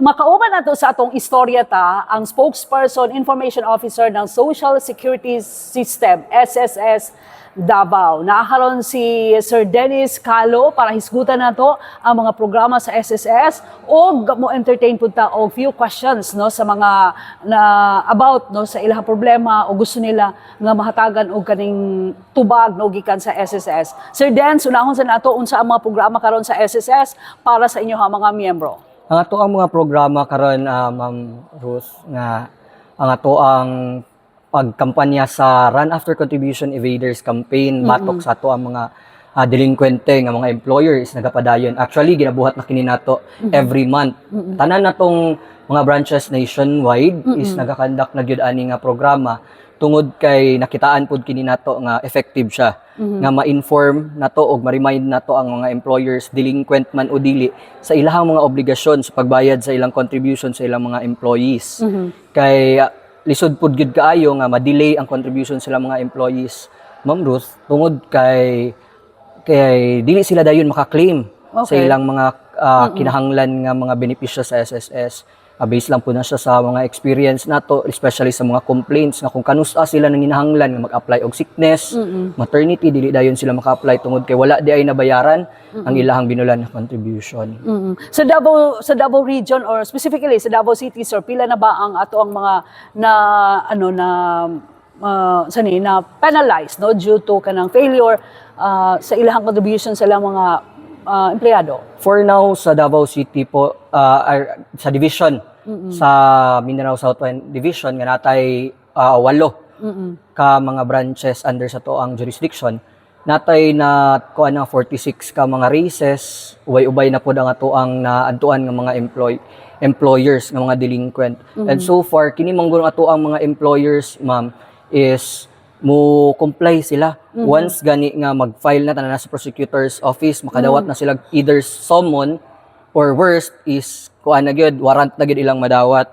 Makauban nato sa atong istorya ta ang spokesperson information officer ng Social Security System SSS Davao. Naakaroon si Sir Dennis Calo para hisgutan nato ang mga programa sa SSS o mo entertain punta og few questions no sa mga na about no sa ilang problema o gusto nila nga mahatagan og kaning tubag no gikan sa SSS. Sir Den, sunahon sa nato unsa ang mga programa karon sa SSS para sa inyo mga miyembro. Ang ato ang mga programa karon, Ma'am Ruth, nga ang ato ang pagkampanya sa Run After Contribution Evaders campaign, batok sa ato ang mga delinquente nga mga employers nagapadayon. Actually ginabuhat na kini nato every month. Tanan natong mga branches nationwide is nagakandak na gyud ani nga programa tungod kay nakitaan pud kini nato nga effective siya. Nga ma-inform nato og ma-remind nato ang mga employers delinquent man o dili sa ilang mga obligasyon sa pagbayad sa ilang contribution sa ilang mga employees. Kay lisod pud gyud kaayo nga ma-delay ang contribution sa ilang mga employees, Ma'am Ruth, tungod kay dili sila dayon maka-claim sa ilang mga kinahanglan nga mga benepisyo sa SSS. Based lang po na siya sa mga experience nato, especially sa mga complaints nga kung kanusa sila nang hinahanglan nga mag-apply og sickness, maternity, dili dayon sila maka-apply tungod kay wala di ay nabayaran ang ilahang binulan na contribution. Sa Davao region or specifically sa Davao City, sir, pila na ba ang ato ang mga na penalized no due to kanang failure sa ilahang contribution sa ilang mga empleyado? For now, sa Davao City po, sa division, sa Mindanao Southwest Division, nga natay 8 ka mga branches under sa to ang jurisdiction. Natay na kuan ng 46 ka mga races, ubay-ubay na po ang ato ang naadtuan ng mga employers ng mga delinquent. And so far, kini manggulong ato ang mga employers, ma'am, is mo comply sila. Once gani nga mag-file na tanan sa prosecutor's office, makadawat na sila either summon or worst is kuan na gyud warrant na gyud ilang madawat.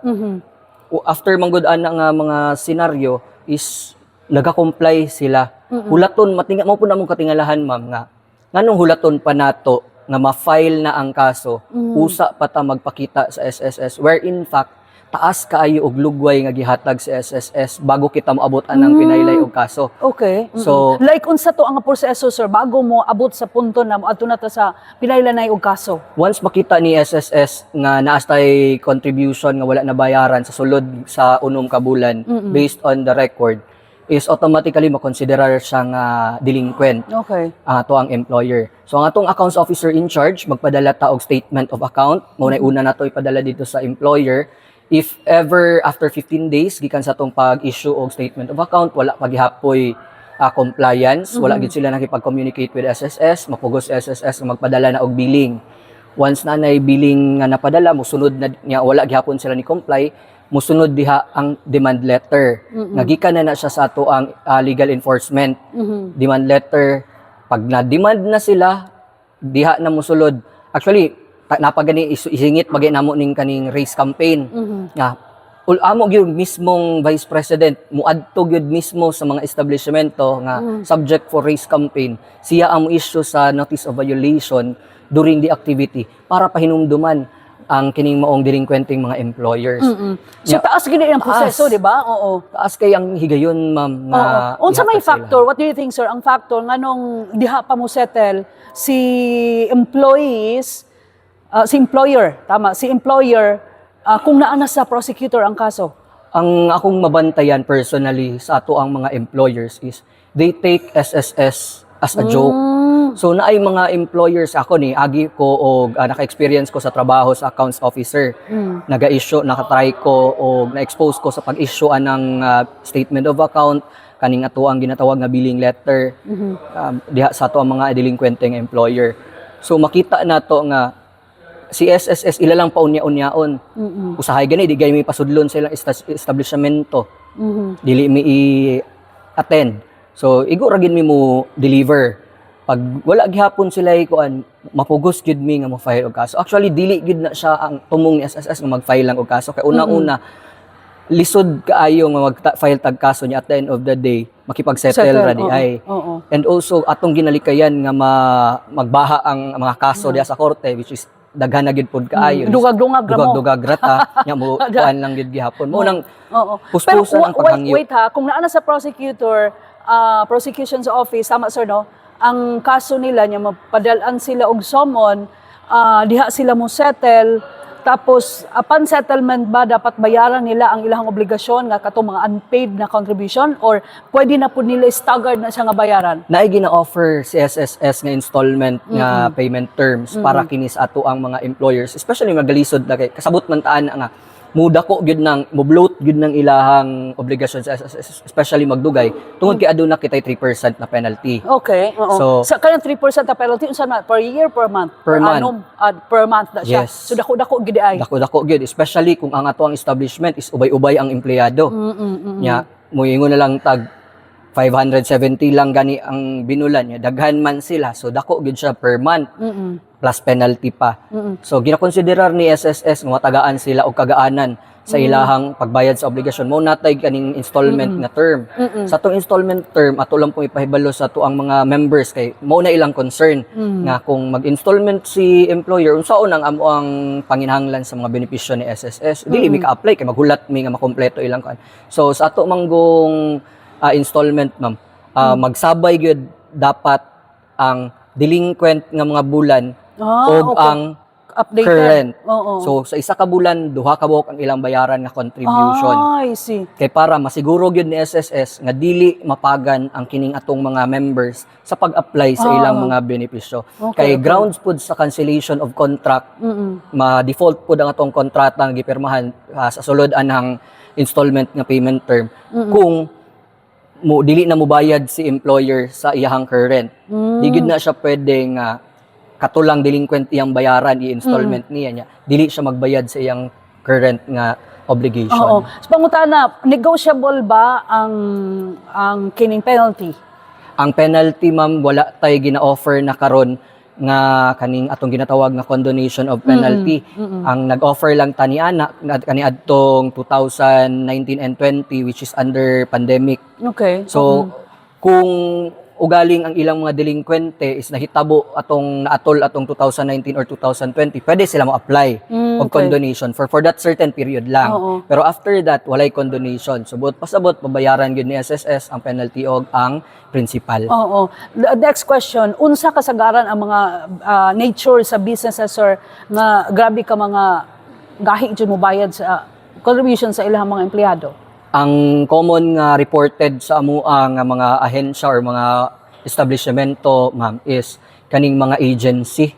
After manggud-an na nga mga senaryo is naga-comply sila. Hulaton matinga mo pud namong katingalahan, ma'am, nga nganong hulaton pa nato nga ma-file na ang kaso, usa pa ta magpakita sa SSS where in fact taas kaayo og lugway nga gihatag sa SSS bago kita moabot anang pinaylay og kaso. Okay. So Like unsa to ang proseso, sir, bago mo abot sa punto na adto na ta sa pinaylanay og kaso? once makita ni SSS nga naas tay contribution nga wala nabayaran sa sulod sa unom ka bulan based on the record, is automatically makonsiderar siya nga delinquent. Okay. Ato ang employer. So ang atong accounts officer in charge magpadala ta og statement of account. Mao na una nato ipadala dito sa employer. If ever after 15 days gikan sa atong pag-issue og statement of account wala pa gihapoy compliance, wala gid sila nakipag-communicate with SSS, mapugos SSS nga magpadala na og billing. Once na nay billing nga napadala, musunod na niya wala gihapon sila ni comply, musunod diha ang demand letter. Nagikan na siya sa ato ang legal enforcement. Demand letter, pag na-demand na sila, diha na musulod. Actually, napagani isingit bagay namo ning kaning race campaign nga amo gyud mismong vice president muadto gyud mismo sa mga establishmento nga subject for race campaign, siya ang issue sa notice of violation during the activity para pahinumduman ang kining maong delinquenting mga employers. So taas gid ang proseso, di ba? Oo. Taas kay ang higayon, ma'am, na unsa may ihatag factor? What do you think, sir? Ang factor nganong diha pa mo settle si employees si employer, tama, si employer, kung naana sa prosecutor ang kaso? Ang akong mabantayan personally sa ato ang mga employers is they take SSS as a joke. So naay mga employers, ako ni agi ko og naka-experience ko sa trabaho sa accounts officer. Naga-issue, nakatry ko o na-expose ko sa pag-issue ng statement of account, kaning ato ang ginatawag nga billing letter diha sa ato ang mga delinquenteng employer. So makita nato nga si SSS ila lang paunya-unyaon. Usahay gani di gay mi pasudlon sa ilang establishmento. Dili mi i-attend. So igo ra gid mi mo deliver. Pag wala gihapon sila kuan mapugos gid mi nga mo-file og kaso. Actually dili gid na siya ang tumong ni SSS nga mag-file lang og kaso kay una-una lisod kaayo nga mag-file tag kaso niya at the end of the day makipag-settle ra di ay. And also atong ginalikayan nga magbaha ang mga kaso diha sa korte, which is daghan na gid pod kaayo. Dugag-dugag ra mo. Dugag-dugag rata. Nya mo kuan lang gid gihapon. Mo nang Oo. puspusan ang paghangyo. Wait ha, kung naana sa prosecutor, prosecution's office, tama sir, no? Ang kaso nila niya mapadalan sila og summon, diha sila mo settle, tapos upon settlement ba dapat bayaran nila ang ilang obligasyon nga katong mga unpaid na contribution or pwede na po nila staggered na siya nga bayaran? Naay gina-offer si SSS nga installment nga payment terms para kinis ato ang mga employers, especially magalisod na kay kasabot man taan nga mudako gyud nang mo-bloat gyud ng ilahang obligasyon sa SSS, especially magdugay tungod kay aduna kitay 3% na penalty. Okay, oo. So, sa kanang 3% na penalty unsa na per year, per month, Per month. annum, per month na siya. Yes. So dako-dako gid ay. Dako-dako gyud, especially kung ang ato ang establishment is ubay-ubay ang empleyado. Nya moingon na lang tag 570 lang gani ang binulan niya, daghan man sila, so dako gyud siya per month plus penalty pa. So ginakonsiderar ni SSS nga matagaan sila og kagaanan sa ilahang pagbayad sa obligasyon. Mao natay kaning installment nga term. Sa atong installment term ato lang pong ipahibalo sa ato ang mga members kay mao na ilang concern nga kung mag-installment si employer unsaon ang amo ang panginahanglan sa mga benepisyo ni SSS. Dili mi ka-apply kay maghulat mi nga makompleto ilang kan. So sa ato manggong installment ma'am, magsabay gyud dapat ang delinquent nga mga bulan og okay. ang Updated. current. Oo. So sa isa ka bulan duha ka buok ang ilang bayaran nga contribution. I see. Kay para masiguro gyud ni SSS nga dili mapagan ang kining atong mga members sa pag-apply sa ilang mga benepisyo. Okay, Kay okay. grounds pud sa cancellation of contract, ma-default pud ang atong kontrata nga gipirmahan sa sulod anang installment nga payment term kung dili na mobayad si employer sa iyahang current. Di gid na siya pwedeng katulang delinquent iyang bayaran i-installment niya. Dili siya magbayad sa iyang current nga obligation. Oo. So pangutana, negotiable ba ang kining penalty? Ang penalty ma'am wala tay gina-offer na karon nga kaning atong ginatawag nga condonation of penalty. Ang nag-offer lang tani ana kani adtong 2019 and 20 which is under pandemic. Okay. So kung ugaling ang ilang mga delinkwente is nahitabo atong naatol atong 2019 or 2020, pwede sila mo apply og condonation for that certain period lang. Oo. Pero after that walay condonation. So buot pasabot babayaran gyud ni SSS ang penalty og ang principal. Oo. The next question, unsa kasagaran ang mga nature sa businesses sir nga grabe ka mga gahi jud mo bayad sa contribution sa ilang mga empleyado? Ang common nga reported sa amua nga mga ahensya or mga establishmento ma'am is kaning mga agency.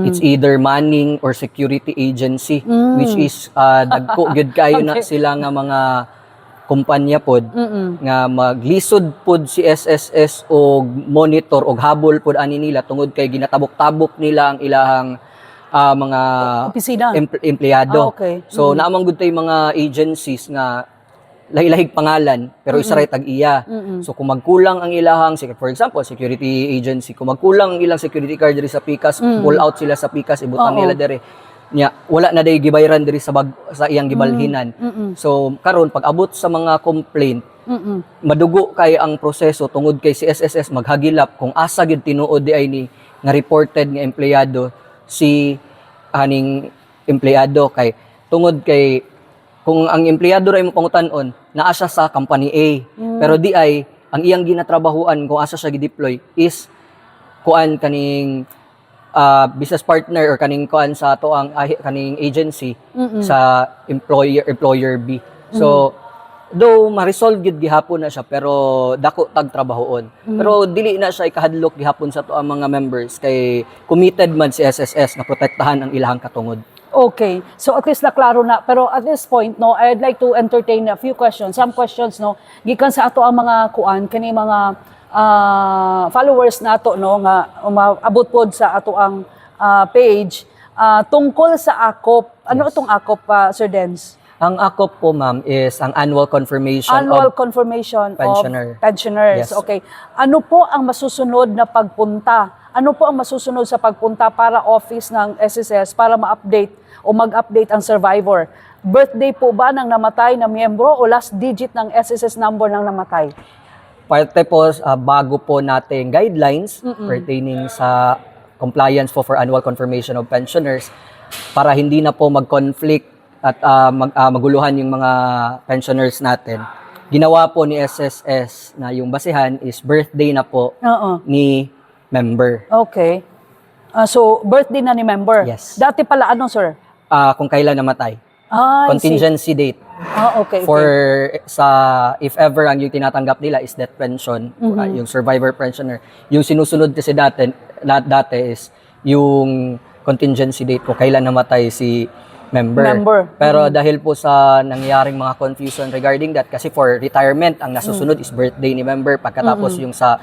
It's either manning or security agency which is dagko gyud kayo na sila nga mga kumpanya pod nga maglisod pod si SSS og monitor og habol pod ani nila tungod kay ginatabok-tabok nila ang ilahang mga Opisina. empleyado. Okay. So naamang gud tay mga agencies nga lahig pangalan pero isa ray tag-iya. So kung magkulang ang ilahang for example security agency, kung magkulang ang ilang security card diri sa Pikas, pull out sila sa Pikas ibutang nila diri. Nya wala na day gibayran diri sa sa iyang gibalhinan. So karon pag abot sa mga complaint, madugo kay ang proseso tungod kay si SSS maghagilap kung asa gyud tinuod di ay ni nga reported nga empleyado si aning empleyado kay tungod kay kung ang empleyado ray mo pangutan-on naa siya sa company A pero di ay ang iyang ginatrabahuan kung asa siya gi-deploy is kuan kaning business partner or kaning kuan sa ato ang kaning agency sa employer B. So though ma-resolve gyud gihapon na siya pero dako tag trabahoon. Pero dili na siya ikahadlok gihapon sa ato ang mga members kay committed man si SSS na protektahan ang ilahang katungod. Okay. So at least naklaro na. Pero at this point, no, I'd like to entertain a few questions. Some questions, no, gikan sa ato ang mga kuan, kani mga followers nato, no, nga umabot pod sa ato ang page tungkol sa AKOP. Ano itong AKOP, Sir Dens? Ang AKOP po ma'am is ang annual confirmation Annual of confirmation pensioner. of pensioners. Yes. Okay. Ano po ang masusunod na pagpunta? Ano po ang masusunod sa pagpunta para office ng SSS para ma-update o mag-update ang survivor? Birthday po ba ng namatay na miyembro o last digit ng SSS number ng namatay? Parte po bago po nating guidelines pertaining sa compliance for annual confirmation of pensioners. para hindi na po mag-conflict at maguluhan yung mga pensioners natin, ginawa po ni SSS na yung basehan is birthday na po Oo. ni member. Okay. So, birthday na ni member. Yes. Dati pala, ano, sir? Kung kailan namatay. I see. Contingency date. Okay. For if ever ang yung tinatanggap nila is death pension, yung survivor pensioner. Yung sinusunod kasi dati is yung contingency date kung kailan namatay si member. Pero dahil po sa nangyaring mga confusion regarding that, kasi for retirement ang nasusunod is birthday ni member, pagkatapos yung sa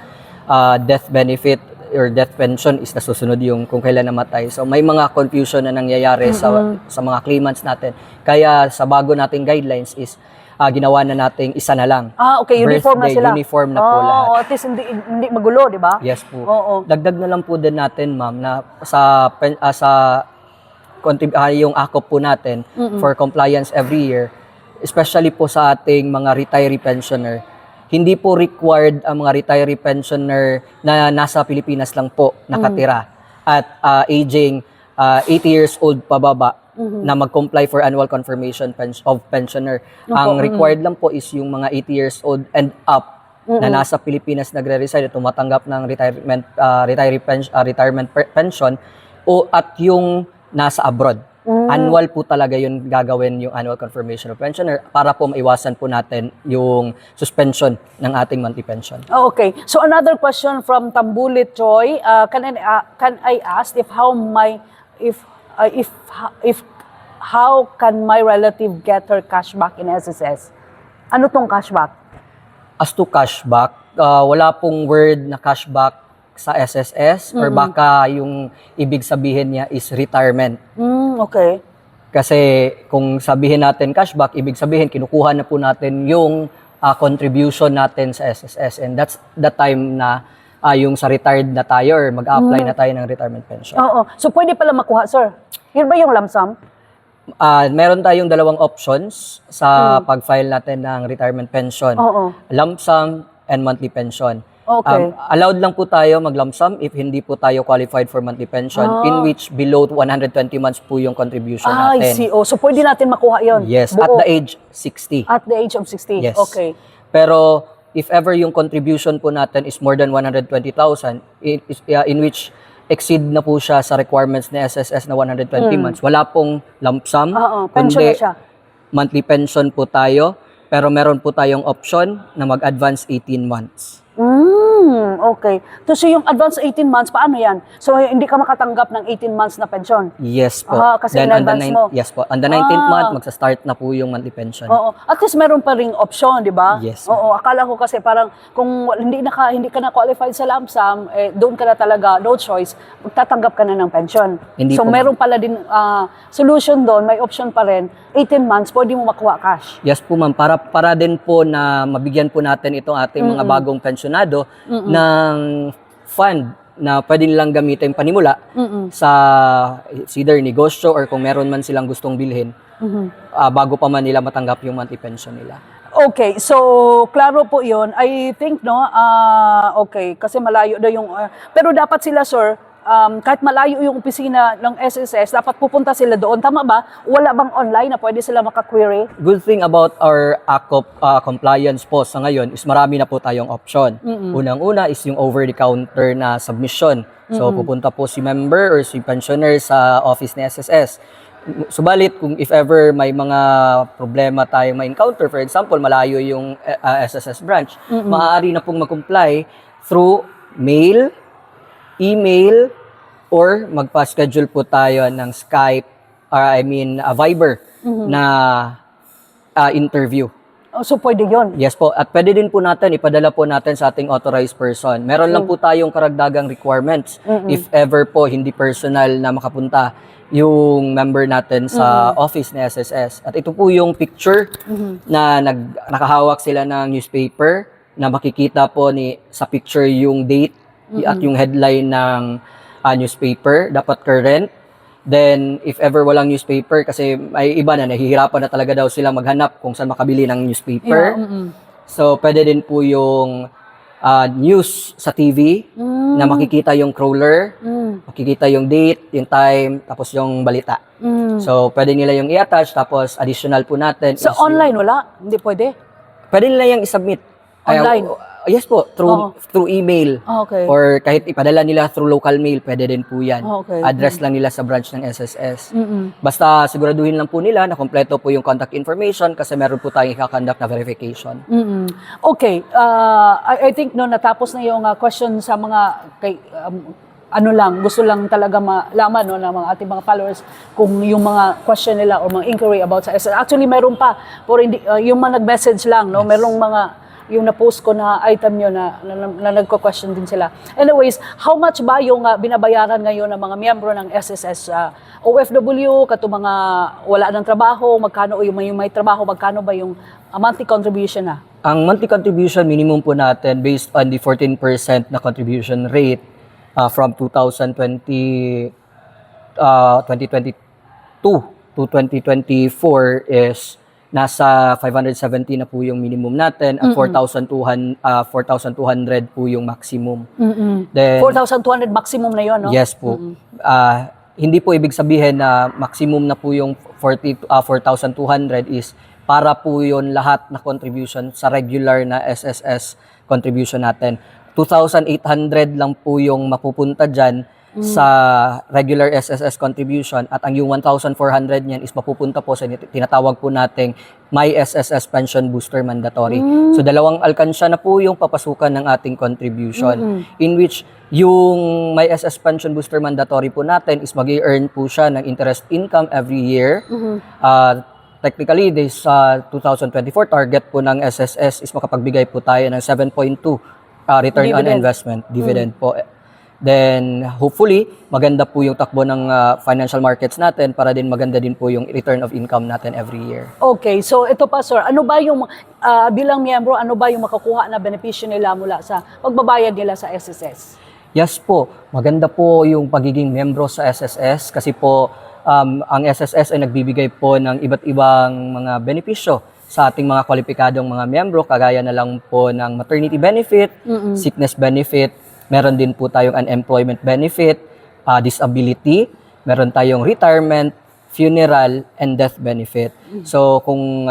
death benefit or death pension is nasusunod yung kung kailan namatay. So may mga confusion na nangyayari sa mga claimants natin. Kaya sa bago nating guidelines is ginawa na nating isa na lang. Okay, uniform na Birthday, sila. uniform na po lahat. At least hindi magulo, di ba? Yes po. Oo. Dagdag na lang po din natin, ma'am, na yung akop po natin for compliance every year, especially po sa ating mga retiree pensioner, hindi po required ang mga retiree pensioner na nasa Pilipinas lang po nakatira at aging 80 years old pababa na mag-comply for annual confirmation of pensioner. Ang required lang po is yung mga 80 years old and up na nasa Pilipinas nagre-reside at tumatanggap ng retirement pension at yung nasa abroad. Annual po talaga yun gagawin yung annual confirmation of pensioner para po maiwasan po natin yung suspension ng ating monthly pension. Okay. So another question from Tambulit Choi. Can I ask how can my relative get her cashback in SSS? Ano tong cashback? As to cashback, wala pong word na cashback sa SSS or baka yung ibig sabihin niya is retirement. Okay. Kasi kung sabihin natin cashback, ibig sabihin kinukuha na po natin yung contribution natin sa SSS, and that's the time na yung sa retired na tayo or mag-apply na tayo ng retirement pension. Oo. So pwede pala makuha, sir. Yun ba yung lump sum? Meron tayong dalawang options sa pag-file natin ng retirement pension. Oo. Lump sum and monthly pension. Okay. Allowed lang po tayo mag-lump sum if hindi po tayo qualified for monthly pension, in which below 120 months po yung contribution I natin. see. So pwede natin makuha yon. Yes, Buo. at the age 60. At the age of 60. Yes. Okay. Pero if ever yung contribution po natin is more than 120,000, in which exceed na po siya sa requirements ni SSS na 120 months, wala pong lump sum, Pension na siya. monthly pension po tayo, pero meron po tayong option na mag-advance 18 months. Okay. So yung advance 18 months, paano yan? So hindi ka makatanggap ng 18 months na pensyon? Yes po. Kasi Then on the in-advance mo. Yes po. On the 19th month, magsa-start na po yung monthly pension. Oo. At least meron pa ring option, di ba? Yes. Oo. Akala ko kasi parang kung hindi ka na qualified sa lump sum, doon ka na talaga, no choice, magtatanggap ka na ng pension. Hindi so po, meron pala din solution doon, may option pa rin, 18 months, pwede mo makuha cash. Yes po ma'am, para din po na mabigyan po natin itong ating mga bagong pensionado ng fund na pwede nilang gamitin panimula sa either negosyo or kung meron man silang gustong bilhin bago pa man nila matanggap yung monthly pension nila. Okay, so klaro po 'yon. I think okay, kasi malayo daw yung pero dapat sila, sir, kahit malayo yung opisina ng SSS, dapat pupunta sila doon. Tama ba? Wala bang online na pwede sila maka-query? Good thing about our ACOP compliance po sa ngayon is marami na po tayong option. Unang-una is yung over-the-counter na submission. So pupunta po si member or si pensioner sa office ni SSS. Subalit kung if ever may mga problema tayong ma-encounter, for example, malayo yung SSS branch, maaari na pong mag-comply through mail, email, or magpa-schedule po tayo ng Skype, Viber na interview. So pwede 'yon. Yes po. At pwede din po natin, ipadala po natin sa ating authorized person. Meron lang po tayong karagdagang requirements if ever po hindi personal na makapunta yung member natin sa office ni SSS. At ito po yung picture na nakahawak sila ng newspaper na makikita po sa picture yung date at yung headline ng newspaper, dapat current. Then, if ever walang newspaper, kasi may iba na nahihirapan na talaga daw sila maghanap kung saan makabili ng newspaper. So, pwede din po yung news sa TV na makikita yung crawler, makikita yung date, yung time, tapos yung balita. So, pwede nila yung i-attach, tapos additional po natin. Sa online, wala? Hindi pwede? Pwede nila yung i-submit. Online? Yes po, through email. Okay. Or kahit ipadala nila through local mail, pwede din po yan. Okay. Address lang nila sa branch ng SSS. Basta siguraduhin lang po nila na kompleto po yung contact information kasi meron po tayong ikakonduct na verification. Okay. I think no, natapos na yung question sa mga gusto lang talaga malaman no, ng mga ating mga followers kung yung mga question nila or mga inquiry about sa SSS. Actually, meron pa. Pero hindi, yung mga nag-message lang, no, merong mga yung na-post ko na item yun na nagko-question din sila. Anyways, how much ba yung binabayaran ngayon ng mga miyembro ng SSS OFW, kato mga wala ng trabaho, magkano yung may trabaho, magkano ba yung monthly contribution na? Ang monthly contribution minimum po natin based on the 14% na contribution rate from 2022 to 2024 is nasa 570 na po yung minimum natin at 4,200 po yung maximum. Then 4,200 maximum na yun, no? yes po. Hindi po ibig sabihin na maximum na po yung 4,200 is para po yun lahat na contribution sa regular na SSS contribution natin. 2,800 lang po yung mapupunta dyan sa regular SSS contribution at ang yung 1,400 niyan is mapupunta po sa tinatawag po nating My SSS Pension Booster Mandatory. So dalawang alkansya na po yung papasukan ng ating contribution in which yung My SSS Pension Booster Mandatory po natin is mag-earn po siya ng interest income every year. Technically, this 2024 target po ng SSS is makapagbigay po tayo ng 7.2 return on investment, dividend po. Then, hopefully, maganda po yung takbo ng financial markets natin para din maganda din po yung return of income natin every year. Okay, so ito pa sir, ano ba yung, bilang miyembro, ano ba yung makakuha na benepisyo nila mula sa pagbabayad nila sa SSS? Yes po, maganda po yung pagiging miyembro sa SSS kasi po ang SSS ay nagbibigay po ng iba't ibang mga benepisyo sa ating mga kwalipikadong mga miyembro, kagaya na lang po ng maternity benefit, sickness benefit, meron din po tayong unemployment benefit, disability, meron tayong retirement, funeral, and death benefit. So kung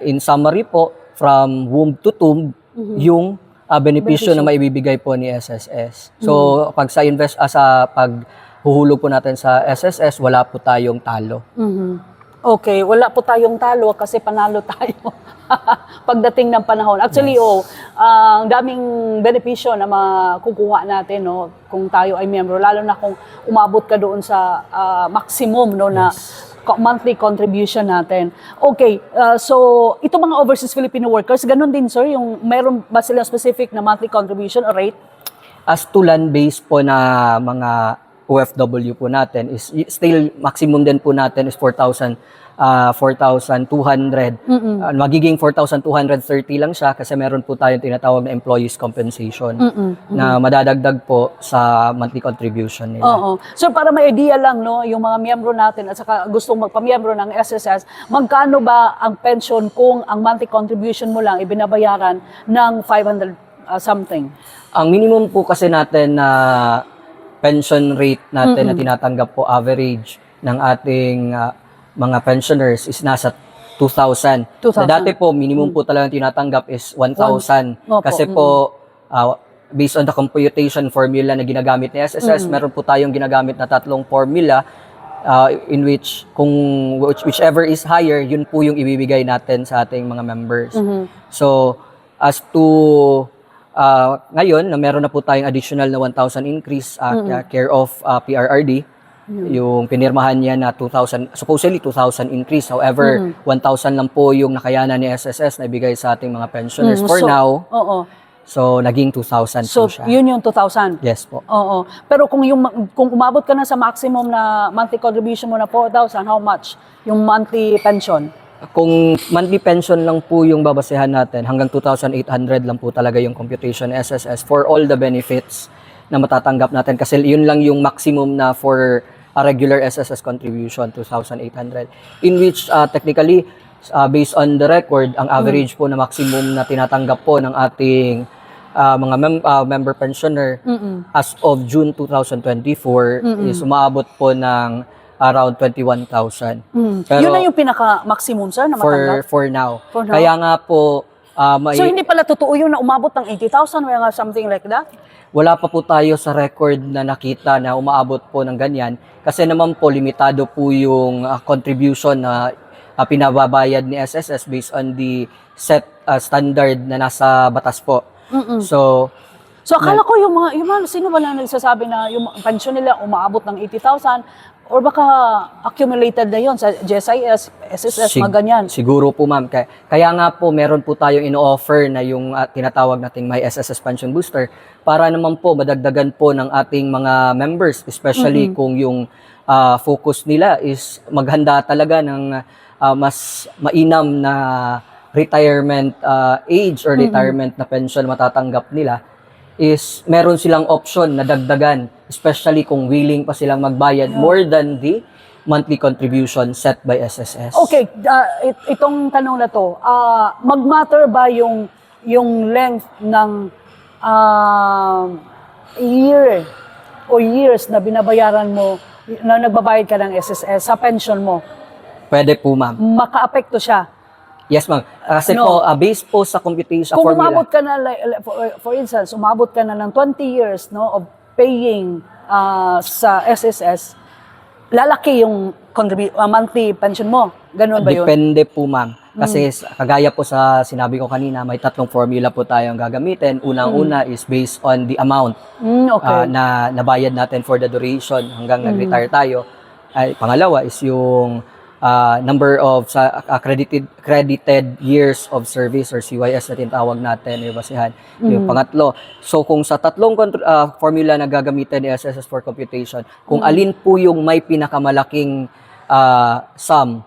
in summary po, from womb to tomb, yung benepisyo na maibibigay po ni SSS. So pag sa paghuhulog po natin sa SSS, wala po tayong talo. Okay, wala po tayong talo kasi panalo tayo pagdating ng panahon. Actually, ang daming benepisyo na makukuha natin no, kung tayo ay miyembro, lalo na kung umabot ka doon sa maximum no, na monthly contribution natin. Okay, so ito mga overseas Filipino workers, ganun din sir, yung meron ba silang specific na monthly contribution or rate? As to land-based po na mga OFW po natin is still maximum din po natin is 4,200. Magiging 4,230 lang siya kasi meron po tayong tinatawag na employees compensation na madadagdag po sa monthly contribution nila. Oo. So para may idea lang no, yung mga miyembro natin at saka gustong magpamiyembro ng SSS, magkano ba ang pension kung ang monthly contribution mo lang ibinabayaran ng 500 something? Ang minimum po kasi natin na pension rate natin na tinatanggap po average ng ating mga pensioners is nasa 2,000. Na dati po, minimum po talagang tinatanggap is 1,000. Kasi po, based on the computation formula na ginagamit ni SSS, meron po tayong ginagamit na tatlong formula in which, whichever is higher, yun po yung ibibigay natin sa ating mga members. So, as to ngayon, na meron na po tayong additional na 1,000 increase care of PRRD. Yung pinirmahan niya na 2,000, supposedly 2,000 increase. However, 1,000 lang po yung nakayanan ni SSS na ibigay sa ating mga pensioners for now. So, naging 2,000 po siya. So, yun yung 2,000? Yes po. Oo. Pero kung umabot ka na sa maximum na monthly contribution mo na 4,000, how much yung monthly pension? Kung monthly pension lang po yung babasehan natin, hanggang 2,800 lang po talaga yung computation SSS for all the benefits na matatanggap natin. Kasi yun lang yung maximum na for a regular SSS contribution, 2,800. In which, technically, based on the record, ang average po na maximum na tinatanggap po ng ating member pensioner as of June 2024 is umaabot po ng around 21,000. Pero Yun na yung pinaka-maximum, sir, na matanggap? for now. For now? Kaya nga po, So, hindi pala totoo yun na umabot ng 80,000 or nga something like that? wala pa po tayo sa record na nakita na umaabot po ng ganyan. Kasi naman po, limitado po yung contribution na pinababayad ni SSS based on the set standard na nasa batas po. So, So, akala ko yung mga, sino ba na nagsasabi na yung pensyon nila umaabot ng 80,000 or baka accumulated na yon sa GSIS, SSS, mga ganyan. Siguro po, ma'am. Kaya nga po, meron po tayong ino-offer na yung tinatawag nating My SSS Pension Booster para naman po madagdagan po ng ating mga members, especially kung yung focus nila is maghanda talaga ng mas mainam na retirement age or retirement na pension matatanggap nila, is meron silang option na dagdagan, especially kung willing pa silang magbayad more than the monthly contribution set by SSS. Okay, itong tanong na to, mag-matter ba yung length ng year o years na binabayaran mo, na nagbabayad ka ng SSS sa pension mo? Pwede po, ma'am. Maka-apekto siya? Yes, ma'am. Kasi No. po, based po sa computation Kung formula. umabot ka na, for instance, umabot ka na ng 20 years of paying sa SSS, lalaki yung monthly pension mo. Ganun ba yun? Depende po, ma'am. Kasi kagaya po sa sinabi ko kanina, may tatlong formula po tayong gagamitin. Unang-una is based on the amount Okay. na nabayad natin for the duration hanggang nag-retire tayo. Pangalawa is yung number of credited years of service or CYS na tinatawag natin, yung basihan. Yung pangatlo. So kung sa tatlong formula na gagamitin ni SSS for computation, kung alin po yung may pinakamalaking sum,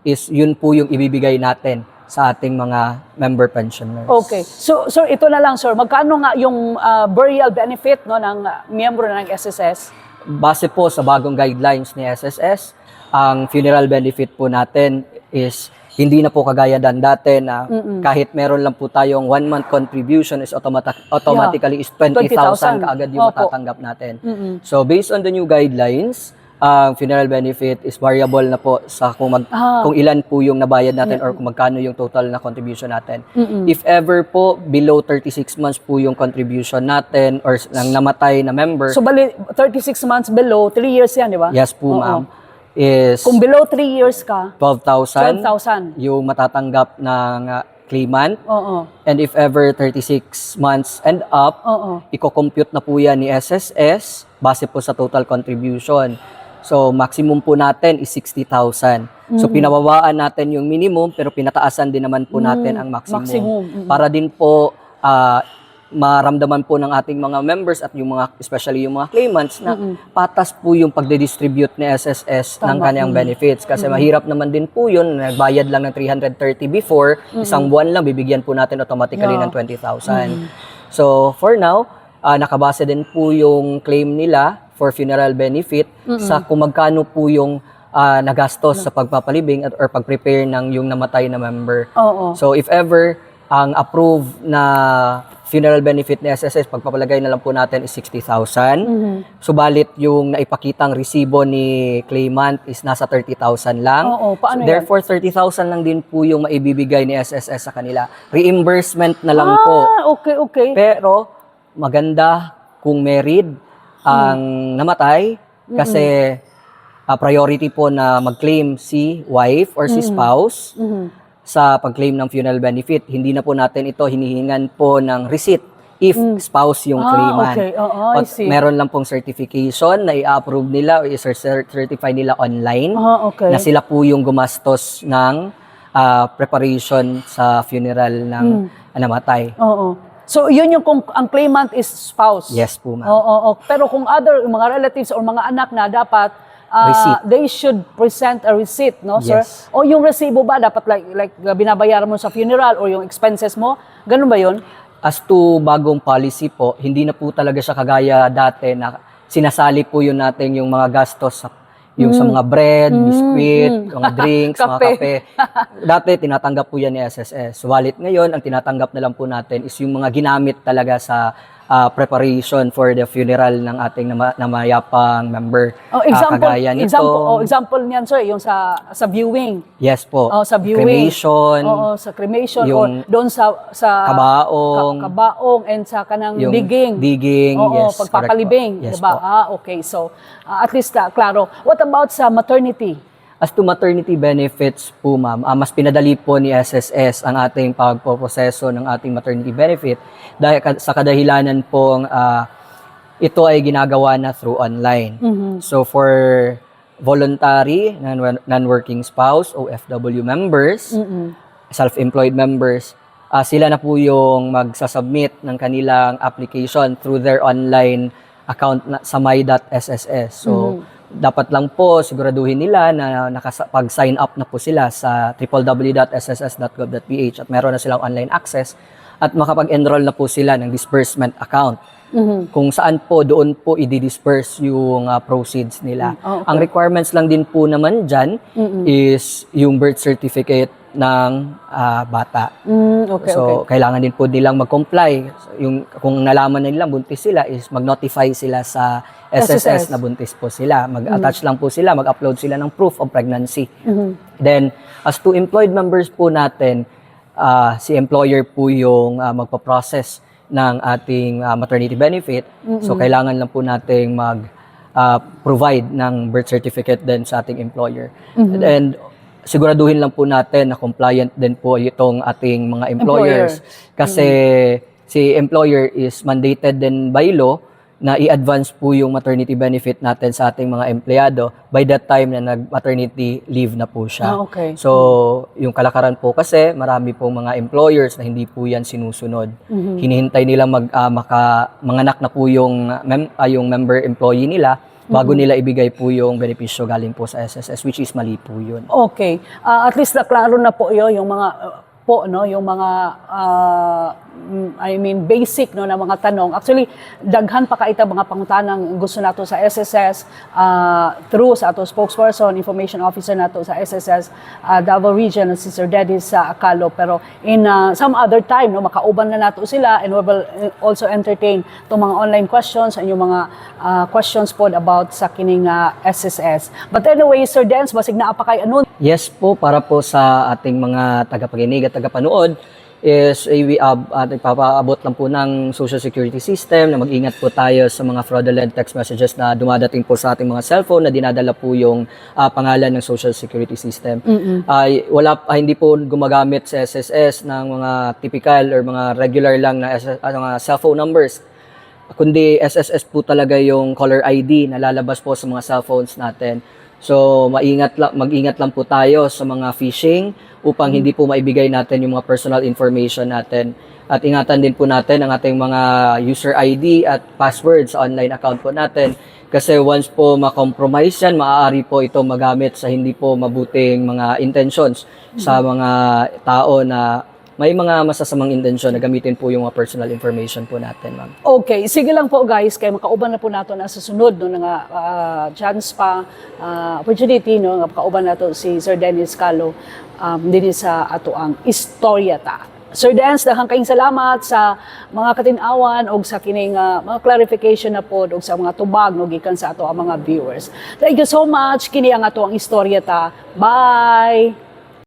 is yun po yung ibibigay natin sa ating mga member pensioners. Okay. So ito na lang, sir. Magkano nga yung burial benefit ng miyembro ng SSS? Base po sa bagong guidelines ni SSS, ang funeral benefit po natin is hindi na po kagaya dati na kahit meron lang po tayong 1 month contribution is automatically is 20,000 kaagad yung matatanggap natin. So based on the new guidelines, ang funeral benefit is variable na po sa kung ilan po yung nabayad natin or kung magkano yung total na contribution natin. If ever po below 36 months po yung contribution natin or ng namatay na member. So bali 36 months below, 3 years yan, di ba? Yes po, ma'am. Is Kung below 3 years ka, 12,000 12,000. yung matatanggap ng claimant. Oo. And if ever 36 months and up, i-compute na po yan ni SSS base po sa total contribution. So maximum po natin is 60,000. So pinababaan natin yung minimum pero pinataasan din naman po natin ang maximum. Para din po maramdaman po ng ating mga members at yung mga, especially yung mga claimants na patas po yung pagde-distribute ni SSS ng kanyang benefits. Kasi mahirap naman din po yun, nagbayad lang ng 330 before, isang buwan lang, bibigyan po natin automatically ng 20,000. So for now, nakabase din po yung claim nila for funeral benefit sa kung magkano po yung nagastos sa pagpapalibing or pag-prepare ng yung namatay na member. So if ever, ang approved na funeral benefit ni SSS, pagpapalagay na lang po natin is 60,000. Subalit yung naipakitang resibo ni claimant is nasa 30,000 lang. Paano So, therefore, 30,000 lang din po yung maibibigay ni SSS sa kanila. Reimbursement na lang po. Okay. Pero maganda kung married ang namatay kasi priority po na mag-claim si wife or si spouse sa pag-claim ng funeral benefit. Hindi na po natin ito hinihingan po ng receipt if spouse yung claimant. Okay. I see. Meron lang pong certification na i-approve nila o i-certify nila online na sila po yung gumastos ng preparation sa funeral ng namatay. So, yun yung kung ang claimant is spouse? Yes po, ma'am. Pero kung mga relatives or mga anak na dapat, they should present a receipt, no, sir? Yes. O yung resibo ba, dapat like binabayaran mo sa funeral or yung expenses mo? Ganun ba yun? As to bagong policy po, hindi na po talaga siya kagaya dati na sinasali po yun natin yung mga gastos sa Yung sa mga bread, biscuit, mga drinks, mga Kape. kape. Dati, tinatanggap po yan ni SSS. Wallet ngayon, ang tinatanggap na lang po natin is yung mga ginamit talaga sa preparation for the funeral ng ating namayapang member. Oh, example niyan, sir, yung sa viewing. Yes po. Oh, sa viewing. Cremation. Oo, sa cremation Yung or doon sa kabaong. kabaong and sa kanang Yung digging. digging, Oo, yes, pagpapalibing, correct po. Yes diba? po. Okay. So, at least klaro. What about sa maternity? As to maternity benefits po, ma'am, mas pinadali po ni SSS ang ating pagpoproseso ng ating maternity benefit dahil sa kadahilanan pong ito ay ginagawa na through online. So for voluntary, non-working spouse, OFW members, self-employed members, sila na po yung magsasubmit ng kanilang application through their online account sa my.sss. So, dapat lang po siguraduhin nila na nakapag-sign up na po sila sa www.sss.gov.ph at meron na silang online access at makapag-enroll na po sila ng disbursement account. Kung saan po doon po i-disperse yung proceeds nila. Okay. Ang requirements lang din po naman dyan is yung birth certificate ng bata. So, kailangan din po nilang mag-comply. Kung nalaman na nilang buntis sila is mag-notify sila sa SSS na buntis po sila. Mag-attach lang po sila, mag-upload sila ng proof of pregnancy. Then, as to employed members po natin, si employer po yung magpa-process ng ating maternity benefit. So, kailangan lang po nating mag-provide ng birth certificate din sa ating employer. And siguraduhin lang po natin na compliant din po itong ating mga employers. Kasi si employer is mandated din by law na i-advance po yung maternity benefit natin sa ating mga empleyado by that time na nag-maternity leave na po siya. Okay. So, yung kalakaran po kasi, marami pong mga employers na hindi po yan sinusunod. Hinihintay nila manganak na po yung member employee nila bago nila ibigay po yung benepisyo galing po sa SSS, which is mali po yun. Okay. At least naklaro na po yung mga yung mga basic na mga tanong. Actually, daghan pa kaita mga pangtanang gusto nato sa SSS through sa ato spokesperson, information officer nato sa SSS Davao Region, si Sir Dennis Acalo. Pero in some other time, makauban na nato sila and we will also entertain itong mga online questions and yung mga questions po about sa kining SSS. But anyway, Sir Dennis, basig na pa kay ano? Yes po, para po sa ating mga tagapakinig at tagapanood is nagpapaabot lang po ng Social Security System na mag-ingat po tayo sa mga fraudulent text messages na dumadating po sa ating mga cellphone na dinadala po yung pangalan ng Social Security System. Hindi po gumagamit sa SSS ng mga typical or mga regular lang na mga cellphone numbers, kundi SSS po talaga yung caller ID na lalabas po sa mga cellphones natin. So, mag-ingat lang po tayo sa mga phishing upang hindi po maibigay natin yung mga personal information natin. At ingatan din po natin ang ating mga user ID at password sa online account po natin. Kasi once po ma-compromise yan, maaari po ito magamit sa hindi po mabuting mga intentions sa mga tao na may mga masasamang intensyon na gamitin po yung mga personal information po natin, ma'am. Okay, sige lang po guys, kay makauban na po nato na sa sunod nga chance pa opportunity nga makauban nato si Sir Dennis Calo din sa ato ang istorya ta. Sir Dennis, daghang kayong salamat sa mga katinawan o sa kining mga clarification na po o sa mga tubag no gikan sa ato ang mga viewers. Thank you so much. Kini ang ato ang istorya ta. Bye.